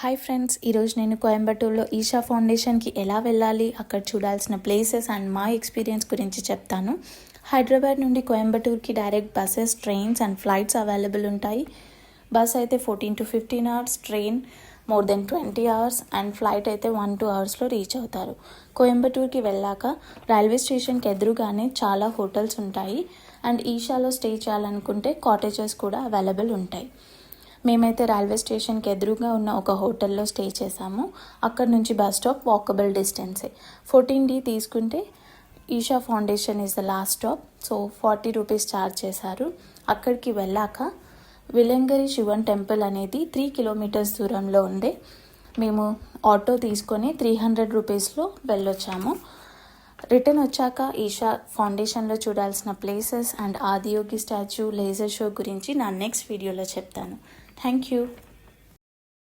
Hi friends, ఈరోజు నేను కోయంబత్తూర్లో ఈషా ఫౌండేషన్కి ఎలా వెళ్ళాలి, అక్కడ చూడాల్సిన ప్లేసెస్ అండ్ మా ఎక్స్పీరియన్స్ గురించి చెప్తాను. హైదరాబాద్ నుండి కోయంబత్తూర్కి direct buses, trains and flights available ఉంటాయి. బస్ అయితే 14 to 15 hours, train more than 20 hours and flight అయితే 1-2 hours రీచ్ అవుతారు. కోయంబత్తూర్కి వెళ్ళాక రైల్వే స్టేషన్కి ఎదురుగానే చాలా హోటల్స్ ఉంటాయి అండ్ ఈషాలో స్టే చేయాలనుకుంటే కాటేజెస్ కూడా అవైలబుల్ ఉంటాయి. మేమైతే రైల్వే స్టేషన్కి ఎదురుగా ఉన్న ఒక హోటల్లో స్టే చేసాము. అక్కడ నుంచి బస్ స్టాప్ వాకబుల్ డిస్టెన్సే. 14D తీసుకుంటే Isha Foundation is the last stop. So 40 rupees charge చేశారు. అక్కడికి వెళ్ళాక విలంగరి శివన్ టెంపుల్ అనేది 3 kilometers దూరంలో ఉంది. మేము ఆటో తీసుకొని 300 రూపీస్లో వెళ్ళొచ్చాము. రిటర్న్ వచ్చాక ఈషా ఫౌండేషన్లో చూడాల్సిన places and Adiyogi statue, laser show గురించి నా నెక్స్ట్ వీడియోలో చెప్తాను. Thank you.